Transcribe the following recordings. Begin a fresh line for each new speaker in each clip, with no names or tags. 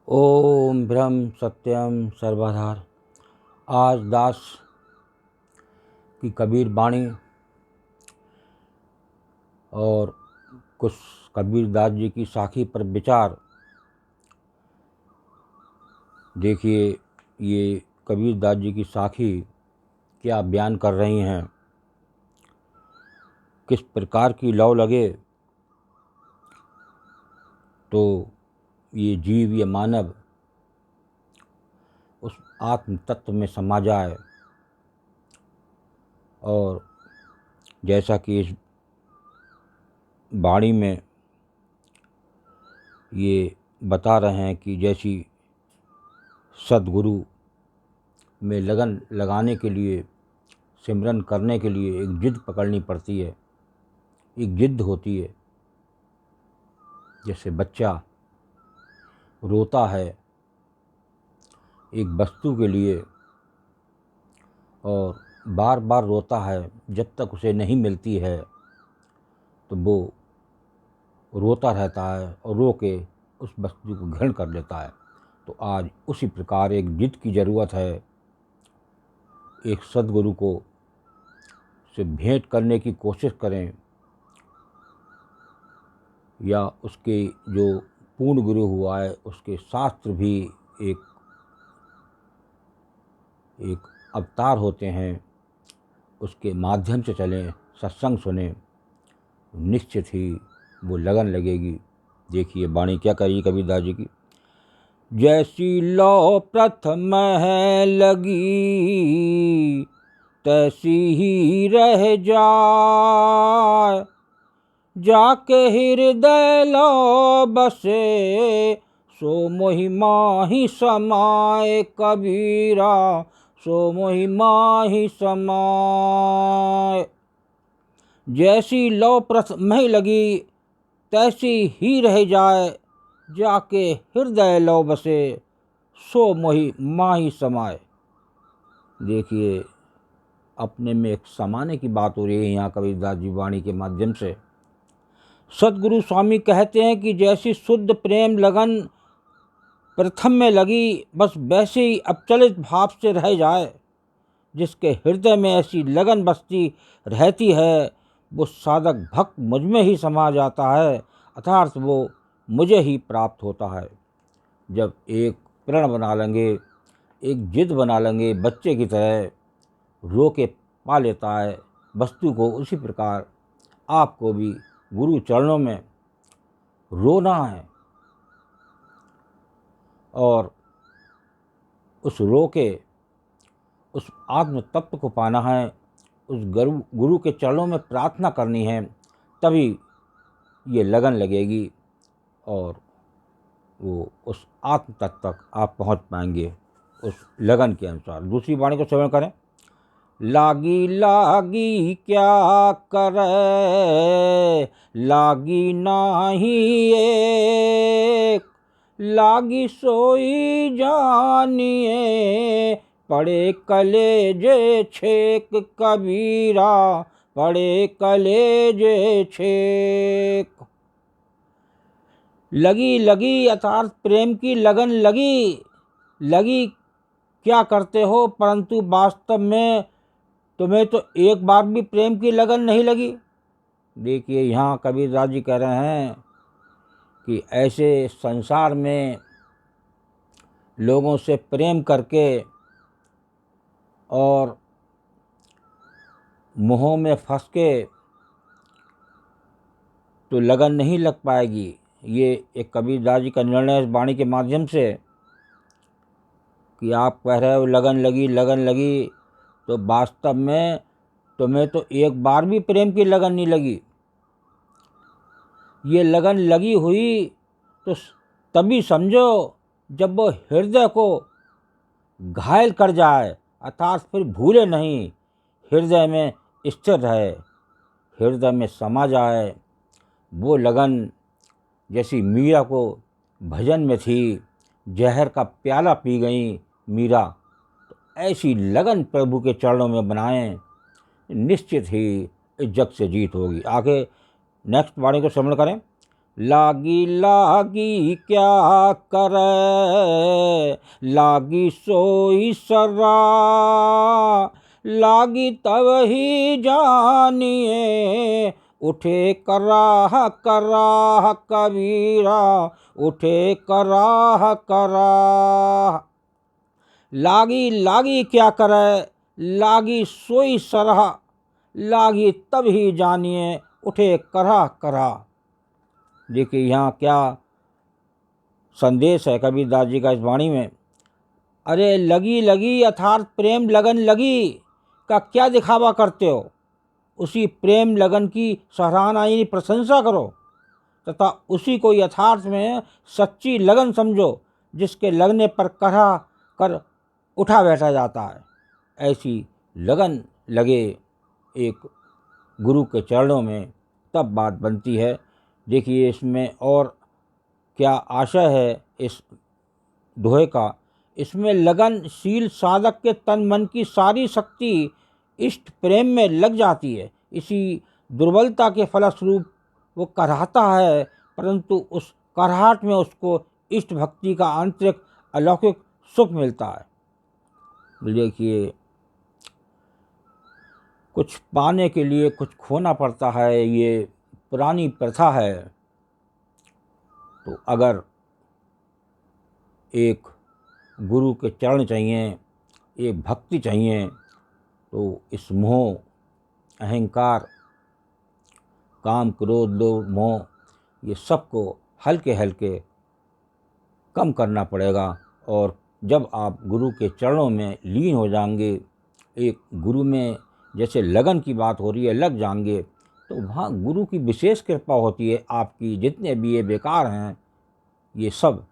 ओम ब्रह्म सत्यम सर्वधार। आज दास की कबीर बाणी और कुछ कबीर दास जी की साखी पर विचार। देखिए, ये कबीर दास जी की साखी क्या बयान कर रही हैं। किस प्रकार की लौ लगे तो ये जीव, ये मानव उस आत्म तत्व में समा जाए। और जैसा कि इस वाणी में ये बता रहे हैं कि जैसी सद्गुरु में लगन लगाने के लिए, सिमरन करने के लिए एक जिद पकड़नी पड़ती है, एक जिद होती है। जैसे बच्चा रोता है एक वस्तु के लिए और बार बार रोता है, जब तक उसे नहीं मिलती है तो वो रोता रहता है और रो के उस वस्तु को ग्रहण कर लेता है। तो आज उसी प्रकार एक जिद की ज़रूरत है। एक सद्गुरु को से भेंट करने की कोशिश करें, या उसके जो पूर्ण गुरु हुआ है उसके शास्त्र भी एक एक अवतार होते हैं, उसके माध्यम से चलें, सत्संग सुने, निश्चित ही वो लगन लगेगी। देखिए वाणी क्या करी कबीरदास जी की। जैसी लौ प्रथम है लगी तैसी ही रह जाए, जाके हृदय लो बसे सो मोहि माहि समाए कबीरा, सो मोहि माहि समाए। जैसी लौ प्रथम ही लगी तैसी ही रह जाए, जाके हृदय लो बसे सो मोहि माहि समाए। देखिए, अपने में एक समाने की बात हो रही है यहाँ कबीरदास जी वाणी के माध्यम से। सद्गुरु स्वामी कहते हैं कि जैसी शुद्ध प्रेम लगन प्रथम में लगी, बस वैसे ही अचलित भाव से रह जाए। जिसके हृदय में ऐसी लगन बसती रहती है वो साधक भक्त मुझ में ही समा जाता है, अर्थात वो मुझे ही प्राप्त होता है। जब एक प्रण बना लेंगे, एक जिद बना लेंगे, बच्चे की तरह रो के पा लेता है वस्तु को, उसी प्रकार आपको भी गुरु चरणों में रोना है और उस रो के उस आत्म तत्व को पाना है, उस गुरु के चरणों में प्रार्थना करनी है, तभी ये लगन लगेगी और वो उस आत्म तत्व तक आप पहुंच पाएंगे उस लगन के अनुसार। दूसरी वाणी को श्रवण करें। लागी लागी क्या करे, लागी नाही एक, लागी सोई जानिए, पड़े कलेजे छेक कबीरा, पड़े कलेजे छेक। लगी लगी अर्थात प्रेम की लगन लगी। लगी क्या करते हो, परंतु वास्तव में तुम्हें तो एक बार भी प्रेम की लगन नहीं लगी। देखिए, यहाँ कबीरदास जी कह रहे हैं कि ऐसे संसार में लोगों से प्रेम करके और मोह में फंस के तो लगन नहीं लग पाएगी। ये एक कबीरदास जी का निर्णय इस वाणी के माध्यम से कि आप कह रहे हो लगन लगी लगन लगी, तो वास्तव में तुम्हें तो एक बार भी प्रेम की लगन नहीं लगी। ये लगन लगी हुई तो तभी समझो जब वो हृदय को घायल कर जाए, अर्थात फिर भूले नहीं, हृदय में स्थिर रहे, हृदय में समा जाए। वो लगन जैसी मीरा को भजन में थी, जहर का प्याला पी गई मीरा, तो ऐसी लगन प्रभु के चरणों में बनाएं, निश्चित ही इस जग से जीत होगी। आगे नेक्स्ट वाणी को श्रवण करें। लागी लागी क्या करे, लागी सोई सरा, लागी तब ही जानिए, उठे कराह कराह कबीरा, उठे कराह कराह। लागी लागी क्या करे, लागी सोई सरह, लागी तब ही जानिए, उठे कराह कराह। देखिए यहाँ क्या संदेश है कबीरदास जी का इस वाणी में। अरे लगी लगी अर्थात प्रेम लगन लगी का क्या दिखावा करते हो, उसी प्रेम लगन की सराहना यानी प्रशंसा करो तथा उसी को यथार्थ में सच्ची लगन समझो, जिसके लगने पर करा कर उठा बैठा जाता है। ऐसी लगन लगे एक गुरु के चरणों में, तब बात बनती है। देखिए इसमें और क्या आशय है इस दोहे का। इसमें लगनशील साधक के तन मन की सारी शक्ति इष्ट प्रेम में लग जाती है। इसी दुर्बलता के फलस्वरूप वो कराहता है, परंतु उस कराहट में उसको इष्ट भक्ति का आंतरिक अलौकिक सुख मिलता है। देखिए कुछ पाने के लिए कुछ खोना पड़ता है, ये पुरानी प्रथा है। तो अगर एक गुरु के चरण चाहिए, एक भक्ति चाहिए, तो इस मोह, अहंकार, काम, क्रोध, लोभ, मोह, ये सबको हल्के हल्के कम करना पड़ेगा। और जब आप गुरु के चरणों में लीन हो जाएंगे, एक गुरु में जैसे लगन की बात हो रही है लग जाएंगे, तो वहाँ गुरु की विशेष कृपा होती है। आपकी जितने भी ये बेकार हैं ये सब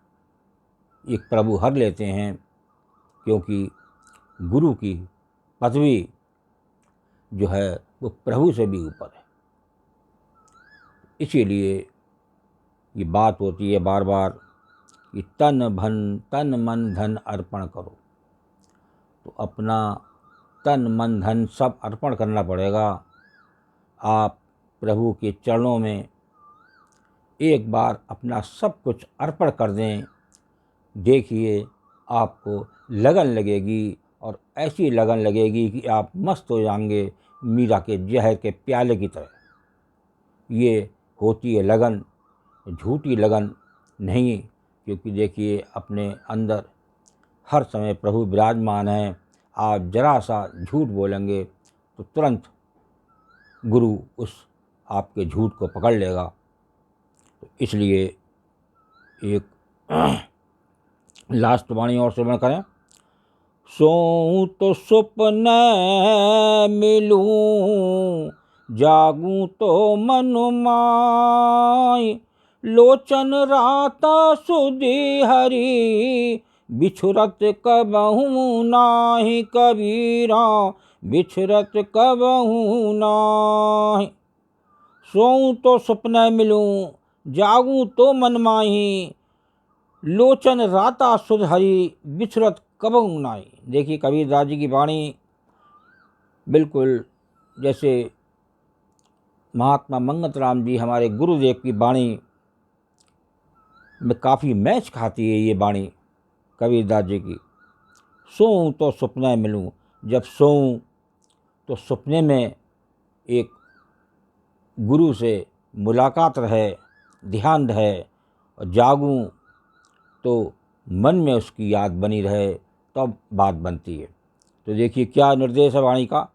एक प्रभु हर लेते हैं, क्योंकि गुरु की पदवी जो है वो प्रभु से भी ऊपर है। इसीलिए ये बात होती है बार बार कि तन मन धन अर्पण करो। तो अपना तन मन धन सब अर्पण करना पड़ेगा। आप प्रभु के चरणों में एक बार अपना सब कुछ अर्पण कर दें, देखिए आपको लगन लगेगी, और ऐसी लगन लगेगी कि आप मस्त हो जाएंगे मीरा के जहर के प्याले की तरह। ये होती है लगन, झूठी लगन नहीं, क्योंकि देखिए अपने अंदर हर समय प्रभु विराजमान हैं। आप जरा सा झूठ बोलेंगे तो तुरंत गुरु उस आपके झूठ को पकड़ लेगा। तो इसलिए एक लास्ट वाणी और श्रवण करें। सोऊं तो सुपने मिलूं, जागूं तो मन माय, लोचन राता सुधि हरि, बिछुरत कबहू नाही कबीरा, बिछुरत कबहू नाही। सोऊं तो सुपने मिलूं, जागूं तो मन माही, लोचन राता सुध हरि, बिछुरत कबहू नाई। देखिए कबीरदास जी की वाणी बिल्कुल जैसे महात्मा मंगत राम जी हमारे गुरुदेव की वाणी में काफ़ी मैच खाती है ये वाणी कबीरदास जी की। सोऊं तो सपने मिलूं, जब सोऊं तो सपने में एक गुरु से मुलाकात रहे, ध्यान रहे, और जागूं तो मन में उसकी याद बनी रहे, तब बात बनती है। तो देखिए क्या निर्देश है वाणी का।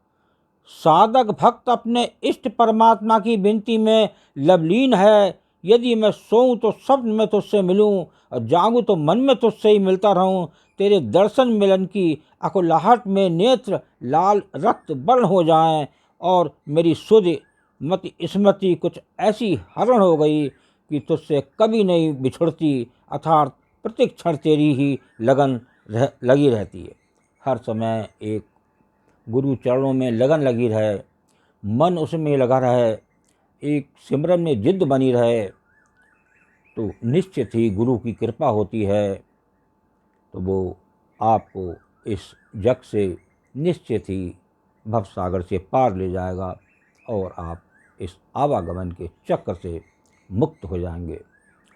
साधक भक्त अपने इष्ट परमात्मा की विनती में लवलीन है। यदि मैं सोऊं तो स्वप्न में तुझसे मिलूं, और जागूं तो मन में तुझसे ही मिलता रहूं। तेरे दर्शन मिलन की अकुलाहट में नेत्र लाल रक्त वर्ण हो जाएं, और मेरी सुध मति स्मृति कुछ ऐसी हरण हो गई कि तुझसे कभी नहीं बिछुड़ती, अर्थात प्रत्येक क्षण तेरी ही लगन लगी रहती है। हर समय एक गुरु चरणों में लगन लगी रहे, मन उसमें लगा रहे, एक सिमरन में जिद्द बनी रहे, तो निश्चित ही गुरु की कृपा होती है। तो वो आपको इस जग से निश्चित ही भवसागर से पार ले जाएगा, और आप इस आवागमन के चक्र से मुक्त हो जाएंगे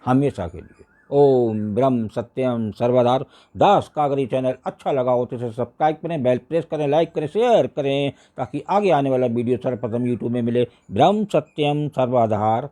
हमेशा के लिए। ओम ब्रह्म सत्यम सर्वधार दास कागरी चैनल अच्छा लगा हो तो इसे सब्सक्राइब करें, बेल प्रेस करें, लाइक करें, शेयर करें, ताकि आगे आने वाला वीडियो सर्वप्रथम यूट्यूब में मिले। ब्रह्म सत्यम सर्वधार